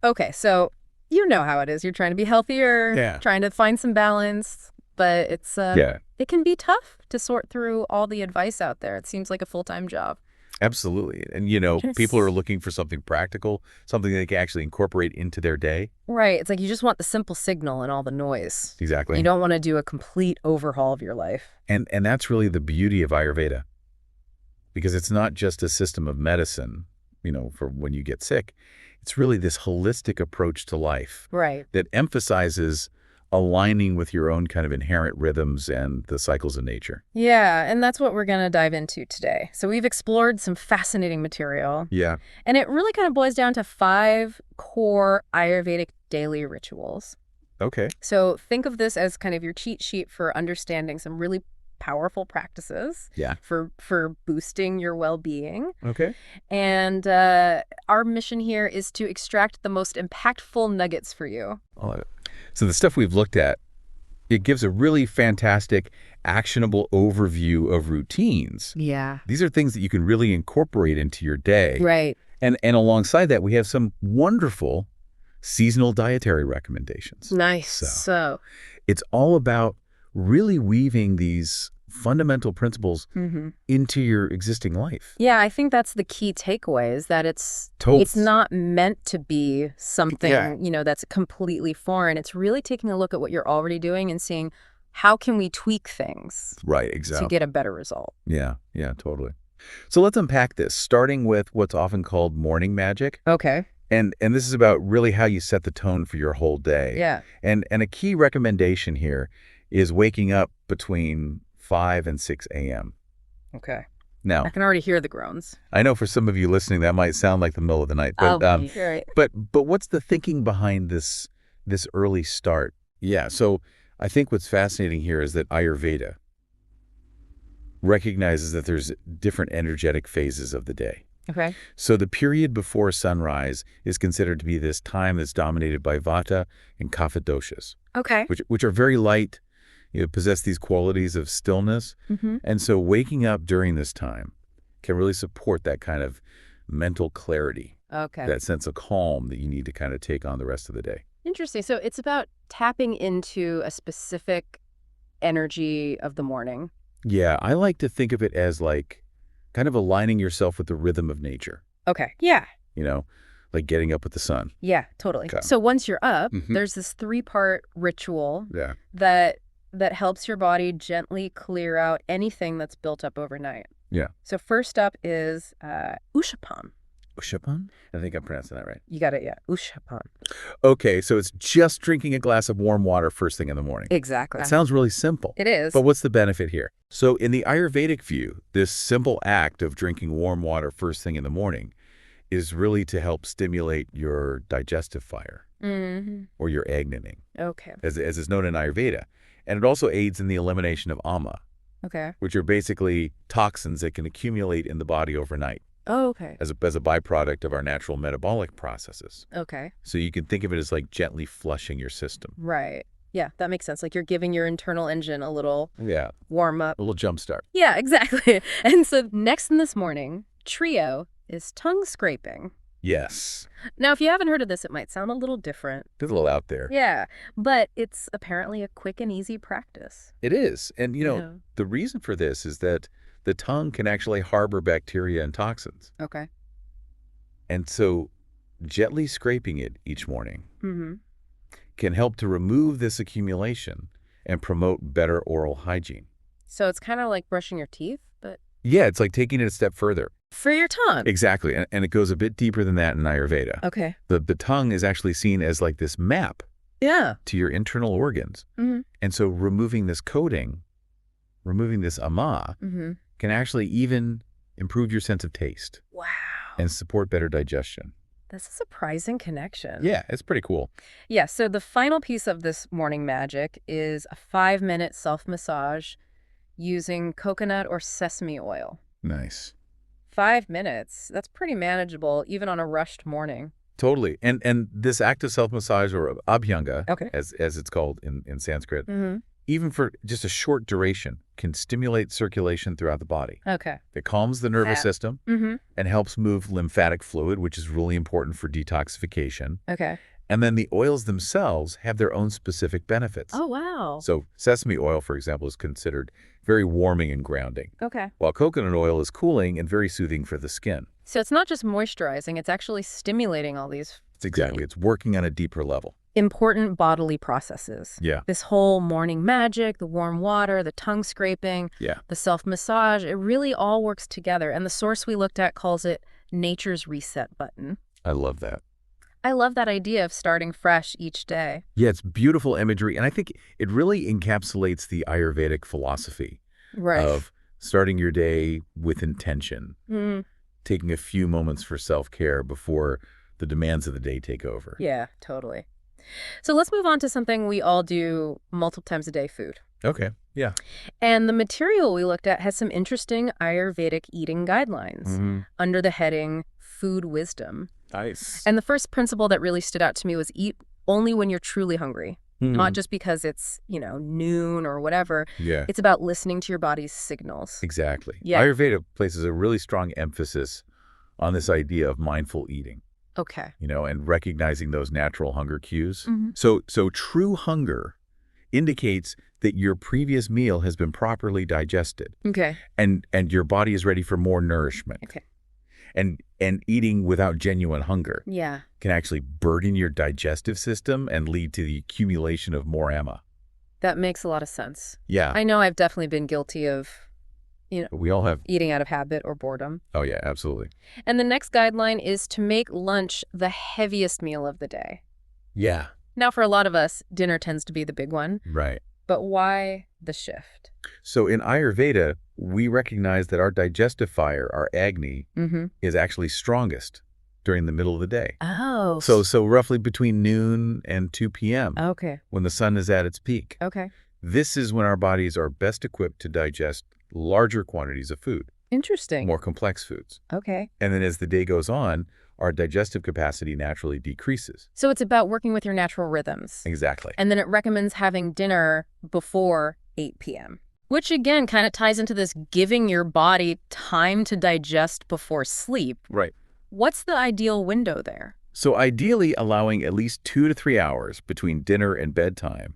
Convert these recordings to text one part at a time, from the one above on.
Okay, so you know how it is. You're trying to be healthier, Yeah. trying to find some balance, but Yeah, it can be tough to sort through all the advice out there. It seems like a full-time job. absolutely. And, people are Yes. looking for something practical, something they can actually incorporate into their day. Right. It's like you just want the simple signal and all the noise. You Exactly. don't want to do a complete overhaul of your life. And that's really the beauty of Ayurveda, because it's not just a system of medicine, for when you get sick. It's really this holistic approach to life Right. that emphasizes aligning with your own kind of inherent rhythms and the cycles of nature. Yeah, and that's what we're going to dive into today. So we've explored some fascinating material, Yeah. and it really kind of boils down to 5 core Ayurvedic daily rituals. Okay. So think of this as kind of your cheat sheet for understanding some really powerful practices Yeah. for boosting your well-being. Okay. And our mission here is to extract the most impactful nuggets for you. I love it. So the stuff we've looked at, it gives a really fantastic, actionable overview of routines. Yeah. These are things that you can really incorporate into your day. Right. And alongside that, we have some wonderful seasonal dietary recommendations. Nice. So So, it's all about really weaving these fundamental principles into your existing life. yeah, I think that's the key takeaway is that it's not meant to be something, Yeah. that's completely foreign. It's really taking a look at what you're already doing and seeing how can we tweak things Right, to exactly. get a better result. Yeah, totally. So let's unpack this, starting with what's often called morning magic. Okay. And this is about really how you set the tone for your whole day. Yeah. And a key recommendation here is waking up between 5 and 6 a.m. Okay. Now, I can already hear the groans. I know for some of you listening that might sound like the middle of the night, but Right. but what's the thinking behind this early start? Yeah, so I think what's fascinating here is that Ayurveda recognizes that there's different energetic phases of the day. Okay. So the period before sunrise is considered to be this time that's dominated by Vata and Kapha doshas, Okay. which are very light, possess these qualities of stillness. And so waking up during this time can really support that kind of mental clarity, Okay. that sense of calm that you need to kind of take on the rest of the day. Interesting. So it's about tapping into a specific energy of the morning. Yeah, I like to think of it as like kind of aligning yourself with the rhythm of nature, Okay. Yeah. like getting up with the sun. Yeah, totally. Okay. So once you're up, Mhm. there's this 3-part ritual Yeah. that helps your body gently clear out anything that's built up overnight. Yeah. So first up is Ushapan. Ushapan? I think I'm pronouncing that right. You got it, yeah. Ushapan. Okay, so it's just drinking a glass of warm water first thing in the morning. Exactly. That sounds really simple. It is. But what's the benefit here? So in the Ayurvedic view, this simple act of drinking warm water first thing in the morning is really to help stimulate your digestive fire or your agnaning, Okay. as is known in Ayurveda. And it also aids in the elimination of ama, Okay. which are basically toxins that can accumulate in the body overnight Oh, okay. as a byproduct of our natural metabolic processes. Okay. So you can think of it as like gently flushing your system. Right. Yeah, that makes sense. Like you're giving your internal engine a little Yeah, warm up. a little jump start. Yeah, exactly. And so next in this morning, trio is tongue scraping. Yes. Now, if you haven't heard of this, it might sound a little different. It's a little out there. Yeah, but it's apparently a quick and easy practice. It is. And, Yeah. the reason for this is that the tongue can actually harbor bacteria and toxins. Okay. And so gently scraping it each morning Mm-hmm. can help to remove this accumulation and promote better oral hygiene. So it's kind of like brushing your teeth, but Yeah, it's like taking it a step further. for your tongue. Exactly. And it goes a bit deeper than that in Ayurveda. Okay. The tongue is actually seen as like this map Yeah. to your internal organs. Mm-hmm. And so removing this coating, removing this ama, Mm-hmm. can actually even improve your sense of taste Wow. and support better digestion. That's a surprising connection. Yeah, it's pretty cool. Yeah, so the final piece of this morning magic is a 5-minute self-massage using coconut or sesame oil. Nice. 5 minutes, that's pretty manageable even on a rushed morning. Totally. And this active self-massage, or abhyanga, Okay. as it's called in Sanskrit, Mm-hmm. even for just a short duration, can stimulate circulation throughout the body. Okay. It calms the nervous system Mm-hmm. and helps move lymphatic fluid, which is really important for detoxification. Okay. And then the oils themselves have their own specific benefits. Oh, wow. So sesame oil, for example, is considered very warming and grounding, Okay. while coconut oil is cooling and very soothing for the skin. So it's not just moisturizing, it's actually stimulating all these It's working on a deeper level. important bodily processes. Yeah. This whole morning magic, the warm water, the tongue scraping, Yeah. the self-massage, it really all works together. And the source we looked at calls it nature's reset button. I love that. I love that idea of starting fresh each day. Yeah, it's beautiful imagery, and I think it really encapsulates the Ayurvedic philosophy Right. of starting your day with intention, Mm, taking a few moments for self-care before the demands of the day take over. yeah, totally. So let's move on to something we all do multiple times a day, food. Okay, yeah. And the material we looked at has some interesting Ayurvedic eating guidelines under the heading Food Wisdom. Nice. And the first principle that really stood out to me was eat only when you're truly hungry, not just because it's, noon or whatever. Yeah, It's about listening to your body's signals. exactly. Yeah. Ayurveda places a really strong emphasis on this idea of mindful eating, Okay. and recognizing those natural hunger cues. Mhm. So true hunger indicates that your previous meal has been properly digested Okay. and your body is ready for more nourishment. Okay. And eating without genuine hunger Yeah. can actually burden your digestive system and lead to the accumulation of more ama. That makes a lot of sense. Yeah. I know I've definitely been guilty of, We all have. eating out of habit or boredom. Oh, yeah, absolutely. And the next guideline is to make lunch the heaviest meal of the day. Yeah. Now, for a lot of us, dinner tends to be the big one. Right. But why the shift? So in Ayurveda, we recognize that our digestive fire, our Agni, Mm-hmm. is actually strongest during the middle of the day. Oh. So roughly between noon and 2 p.m. Okay. when the sun is at its peak. Okay. This is when our bodies are best equipped to digest larger quantities of food, Interesting. more complex foods. Okay. And then as the day goes on, our digestive capacity naturally decreases. So it's about working with your natural rhythms. Exactly. And then it recommends having dinner before 8 p.m., which again kind of ties into this giving your body time to digest before sleep. Right. What's the ideal window there? So ideally, allowing at least 2 to 3 hours between dinner and bedtime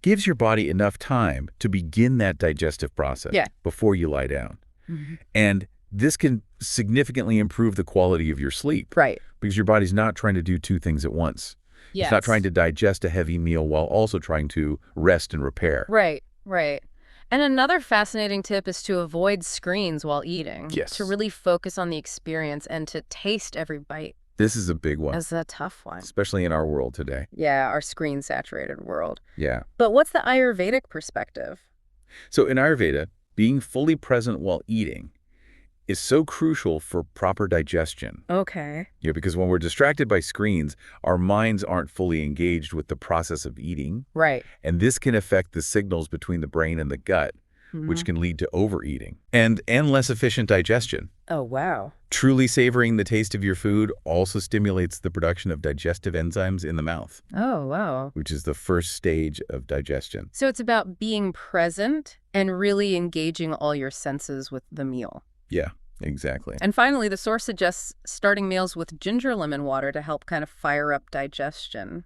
gives your body enough time to begin that digestive process before you lie down. Mm-hmm. And this can significantly improve the quality of your sleep. Right. Because your body's not trying to do two things at once. Yes. It's not trying to digest a heavy meal while also trying to rest and repair. Right. Right. And another fascinating tip is to avoid screens while eating. Yes. To really focus on the experience and to taste every bite. This is a big one, That's a tough one. especially in our world today. Yeah, our screen-saturated world. Yeah. But what's the Ayurvedic perspective? So in Ayurveda, being fully present while eating is so crucial for proper digestion. Okay. Because when we're distracted by screens, our minds aren't fully engaged with the process of eating, Right. and this can affect the signals between the brain and the gut, which can lead to overeating and less efficient digestion. Oh, wow. Truly savoring the taste of your food also stimulates the production of digestive enzymes in the mouth, Oh, wow. which is the first stage of digestion. So it's about being present and really engaging all your senses with the meal. Yeah, exactly. And finally, the source suggests starting meals with ginger lemon water to help kind of fire up digestion.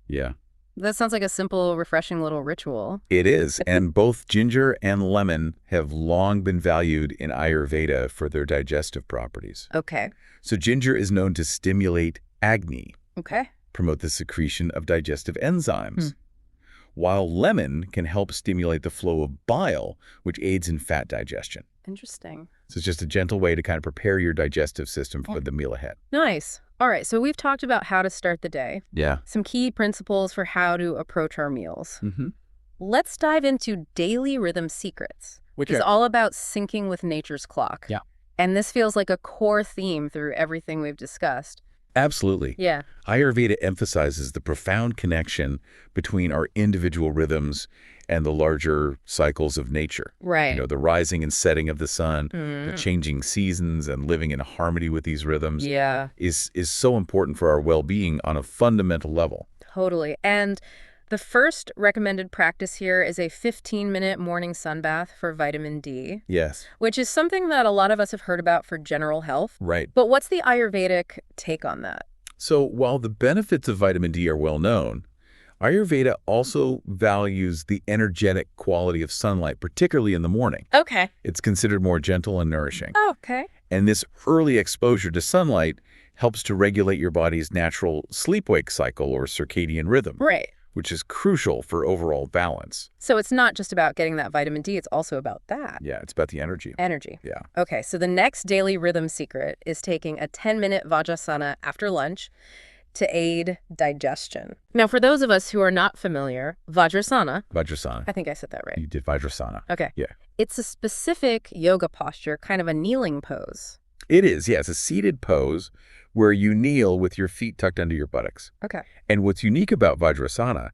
Yeah, That sounds like a simple, refreshing little ritual. it is. And both ginger and lemon have long been valued in Ayurveda for their digestive properties. Okay. So ginger is known to stimulate Agni, Okay. promote the secretion of digestive enzymes, while lemon can help stimulate the flow of bile, which aids in fat digestion. Interesting. So it's just a gentle way to kind of prepare your digestive system for the meal ahead. Nice. All right. So we've talked about how to start the day, Yeah. some key principles for how to approach our meals. Mm-hmm. Let's dive into daily rhythm secrets, which is all about syncing with nature's clock. Yeah. And this feels like a core theme through everything we've discussed. Absolutely. Yeah. Ayurveda emphasizes the profound connection between our individual rhythms and the larger cycles of nature. Right. The rising and setting of the sun, the changing seasons, and living in harmony with these rhythms Yeah, is so important for our well-being on a fundamental level. totally. And The first recommended practice here is a 15-minute morning sun bath for vitamin D, Yes. which is something that a lot of us have heard about for general health. Right. But what's the Ayurvedic take on that? So while the benefits of vitamin D are well known, Ayurveda also values the energetic quality of sunlight, particularly in the morning. Okay. It's considered more gentle and nourishing. Okay. And this early exposure to sunlight helps to regulate your body's natural sleep-wake cycle or circadian rhythm, Right. which is crucial for overall balance. So it's not just about getting that vitamin D, it's also about that. Yeah, it's about the energy. Energy. Yeah. Okay, so the next daily rhythm secret is taking a 10-minute Vajrasana after lunch to aid digestion. Now, for those of us who are not familiar, Vajrasana, Vajrasana. I think I said that right. You did Vajrasana. Okay. Yeah. It's a specific yoga posture, kind of a kneeling pose. It is, yes, a seated pose where you kneel with your feet tucked under your buttocks. Okay. And what's unique about Vajrasana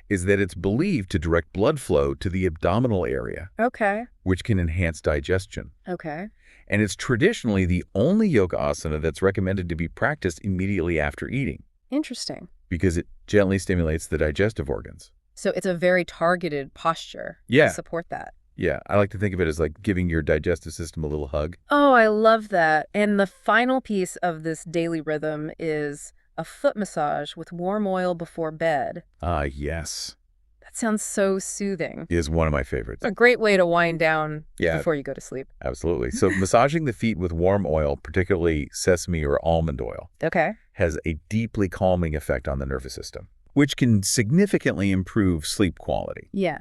is that it's believed to direct blood flow to the abdominal area, Okay. which can enhance digestion. Okay. And it's traditionally the only yoga asana that's recommended to be practiced immediately after eating Interesting. because it gently stimulates the digestive organs. So it's a very targeted posture Yeah. to support that. Yeah, I like to think of it as like giving your digestive system a little hug. Oh, I love that. And the final piece of this daily rhythm is a foot massage with warm oil before bed. Ah, yes, That sounds so soothing. is one of my favorites. A great way to wind down Yeah. before you go to sleep. Absolutely. So massaging the feet with warm oil, particularly sesame or almond oil, Okay. has a deeply calming effect on the nervous system, which can significantly improve sleep quality. Yeah.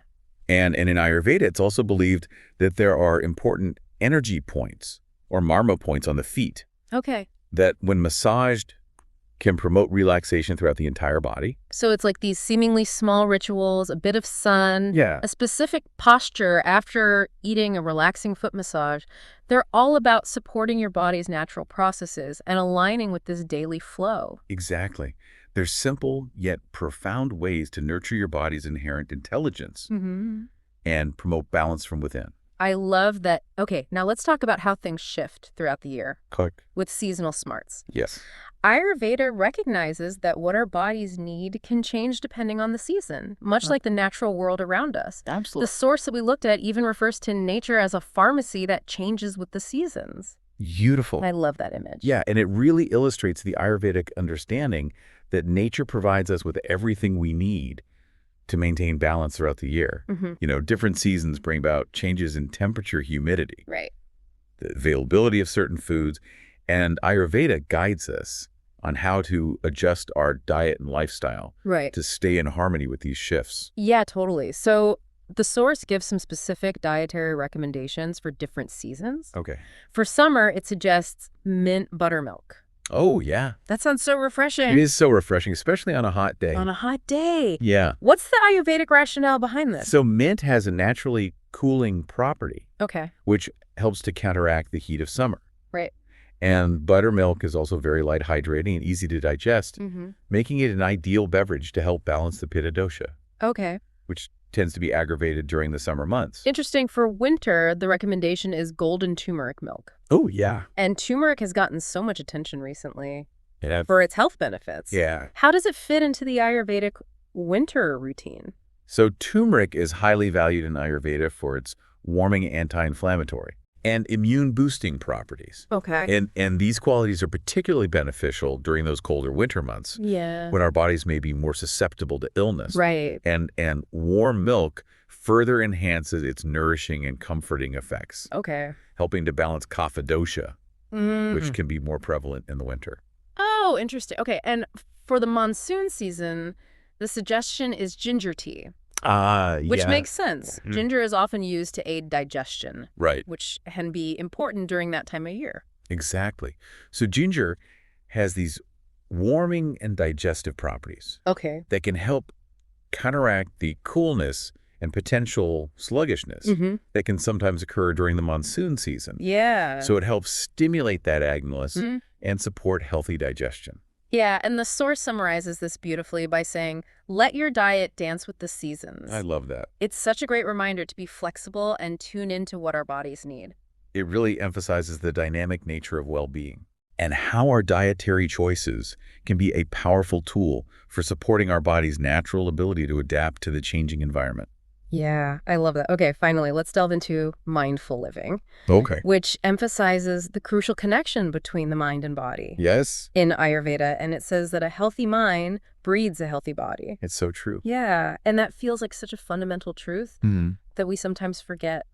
And in Ayurveda, it's also believed that there are important energy points or marma points on the feet Okay. that, when massaged, can promote relaxation throughout the entire body. So it's like these seemingly small rituals, a bit of sun, Yeah. a specific posture after eating a relaxing foot massage. They're all about supporting your body's natural processes and aligning with this daily flow. Exactly. They're simple yet profound ways to nurture your body's inherent intelligence Mm-hmm. and promote balance from within. I love that. Okay, now let's talk about how things shift throughout the year Click. with seasonal smarts. Yes. Ayurveda recognizes that what our bodies need can change depending on the season, much like the natural world around us. The Absolutely. source that we looked at even refers to nature as a pharmacy that changes with the seasons. Beautiful. I love that image. Yeah, and it really illustrates the Ayurvedic understanding that nature provides us with everything we need to maintain balance throughout the year. Mm-hmm. You know, different seasons bring about changes in temperature, humidity, Right. the availability of certain foods, and Ayurveda guides us on how to adjust our diet and lifestyle Right. to stay in harmony with these shifts. Yeah, totally. So the source gives some specific dietary recommendations for different seasons. Okay. For summer, it suggests mint buttermilk. Oh, yeah. That sounds so refreshing. It is so refreshing, especially on a hot day. On a hot day. Yeah. What's the Ayurvedic rationale behind this? So mint has a naturally cooling property, Okay. which helps to counteract the heat of summer. Right. And buttermilk is also very light hydrating and easy to digest, Mm-hmm. making it an ideal beverage to help balance the pitta dosha, Okay. which tends to be aggravated during the summer months. Interesting. For winter, the recommendation is golden turmeric milk. Oh, yeah. And turmeric has gotten so much attention recently Yeah. for its health benefits. Yeah. How does it fit into the Ayurvedic winter routine? So turmeric is highly valued in Ayurveda for its warming, anti-inflammatory, and immune-boosting properties. Okay. And these qualities are particularly beneficial during those colder winter months Yeah. when our bodies may be more susceptible to illness. Right. And warm milk further enhances its nourishing and comforting effects, Okay. helping to balance kapha dosha, Mm. which can be more prevalent in the winter. Oh, interesting. Okay. And for the monsoon season, the suggestion is ginger tea, which makes sense. Mhm. Ginger is often used to aid digestion, Right. which can be important during that time of year. Exactly. So ginger has these warming and digestive properties Okay. that can help counteract the coolness and potential sluggishness Mm-hmm. that can sometimes occur during the monsoon season. Yeah. So it helps stimulate that agonist Mhm. and support healthy digestion. Yeah, and the source summarizes this beautifully by saying, let your diet dance with the seasons. I love that. It's such a great reminder to be flexible and tune into what our bodies need. It really emphasizes the dynamic nature of well-being. and how our dietary choices can be a powerful tool for supporting our body's natural ability to adapt to the changing environment. Yeah, I love that. Okay, finally, let's delve into mindful living, Okay. which emphasizes the crucial connection between the mind and body Yes, in Ayurveda. And it says that a healthy mind breeds a healthy body. it's so true. Yeah, and that feels like such a fundamental truth that we sometimes forget.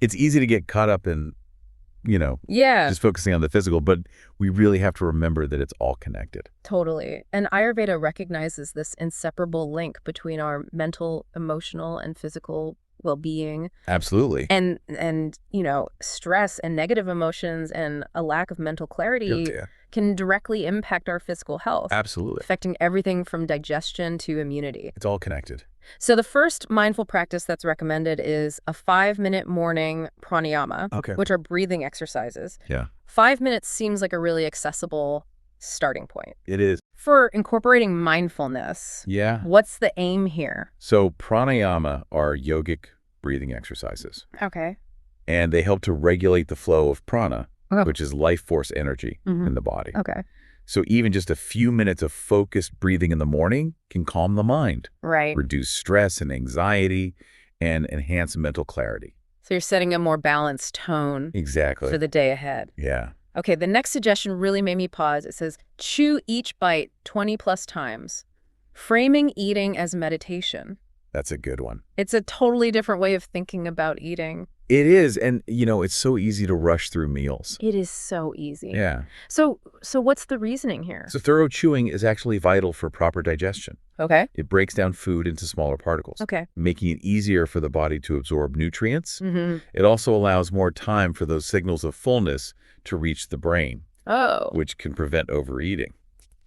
It's easy to get caught up in, Yeah, just focusing on the physical, but we really have to remember that it's all connected. totally. And Ayurveda recognizes this inseparable link between our mental, emotional, and physical well-being. Absolutely. And stress and negative emotions and a lack of mental clarity can directly impact our physical health, Absolutely. affecting everything from digestion to immunity. It's all connected. So the first mindful practice that's recommended is a 5-minute morning pranayama, Okay. which are breathing exercises. Yeah. 5 minutes seems like a really accessible starting point. It is. For incorporating mindfulness, Yeah. what's the aim here? So pranayama are yogic breathing exercises, Okay. and they help to regulate the flow of prana, Oh. which is life force energy in the body. Okay. So even just a few minutes of focused breathing in the morning can calm the mind, Right. reduce stress and anxiety, and enhance mental clarity. So you're setting a more balanced tone Exactly. for the day ahead. Yeah. Okay, the next suggestion really made me pause. It says, chew each bite 20 plus times, framing eating as meditation. That's a good one. It's a totally different way of thinking about eating. It is. And, it's so easy to rush through meals. It is so easy. Yeah. So what's the reasoning here? So thorough chewing is actually vital for proper digestion. Okay. It breaks down food into smaller particles, Okay. making it easier for the body to absorb nutrients. Mm-hmm. It also allows more time for those signals of fullness to reach the brain, Oh, which can prevent overeating.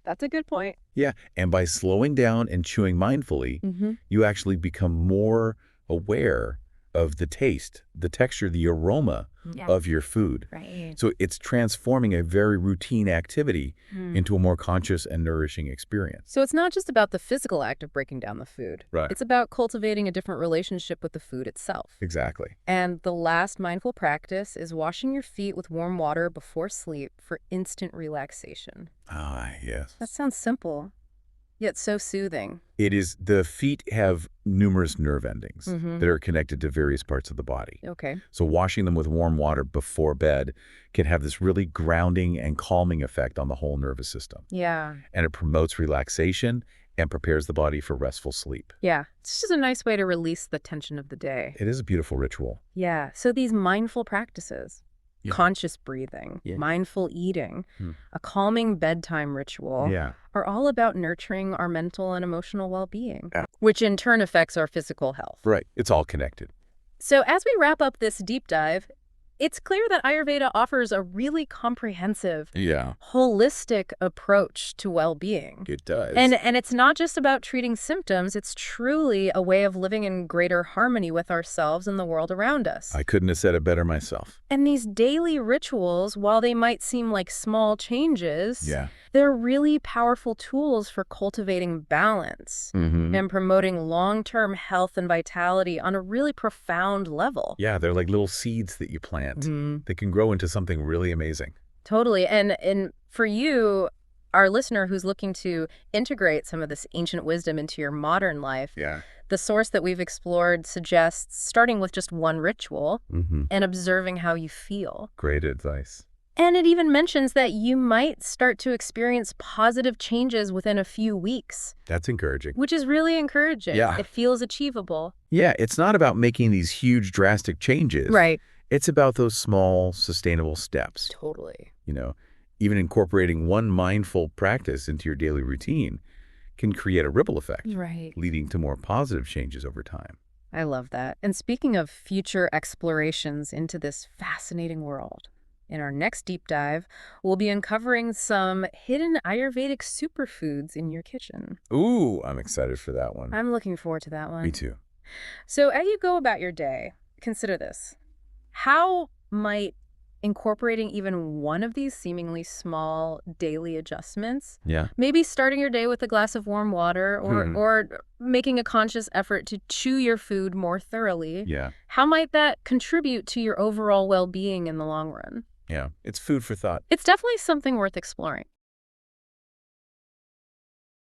that's a good point. Yeah, and by slowing down and chewing mindfully, Mm-hmm. you actually become more aware of the taste, the texture, the aroma of your food. Right. So it's transforming a very routine activity Mm. into a more conscious and nourishing experience. So it's not just about the physical act of breaking down the food. Right. It's about cultivating a different relationship with the food itself. Exactly. And the last mindful practice is washing your feet with warm water before sleep for instant relaxation. Ah, yes. That sounds simple, yet so soothing. It is. The feet have numerous nerve endings Mhm. that are connected to various parts of the body. Okay. So washing them with warm water before bed can have this really grounding and calming effect on the whole nervous system. Yeah. And it promotes relaxation and prepares the body for restful sleep. Yeah. It's just a nice way to release the tension of the day. It is a beautiful ritual. Yeah. So these mindful practices, Yeah. conscious breathing, Yeah. mindful eating, Hmm. a calming bedtime ritual, Yeah. are all about nurturing our mental and emotional well-being, Yeah. which in turn affects our physical health. Right. It's all connected. So as we wrap up this deep dive, it's clear that Ayurveda offers a really comprehensive, Yeah, holistic approach to well-being. it does. And it's not just about treating symptoms, it's truly a way of living in greater harmony with ourselves and the world around us. I couldn't have said it better myself. And these daily rituals, while they might seem like small changes, Yeah. they're really powerful tools for cultivating balance Mm-hmm. and promoting long-term health and vitality on a really profound level. Yeah, they're like little seeds that you plant. Mhm. They can grow into something really amazing. Totally. And for you, our listener who's looking to integrate some of this ancient wisdom into your modern life, Yeah. the source that we've explored suggests starting with just one ritual Mm-hmm. and observing how you feel. Great advice. And it even mentions that you might start to experience positive changes within a few weeks, That's encouraging. which is really encouraging. Yeah. It feels achievable. Yeah, it's not about making these huge, drastic changes. Right. It's about those small, sustainable steps. Totally. Even incorporating one mindful practice into your daily routine can create a ripple effect, Right. leading to more positive changes over time. I love that. And speaking of future explorations into this fascinating world, in our next deep dive, we'll be uncovering some hidden Ayurvedic superfoods in your kitchen. Ooh, I'm excited for that one. I'm looking forward to that one. Me too. So as you go about your day, consider this. How might incorporating even one of these seemingly small daily adjustments, Yeah. maybe starting your day with a glass of warm water or making a conscious effort to chew your food more thoroughly, Yeah. how might that contribute to your overall well-being in the long run? Yeah, it's food for thought. It's definitely something worth exploring.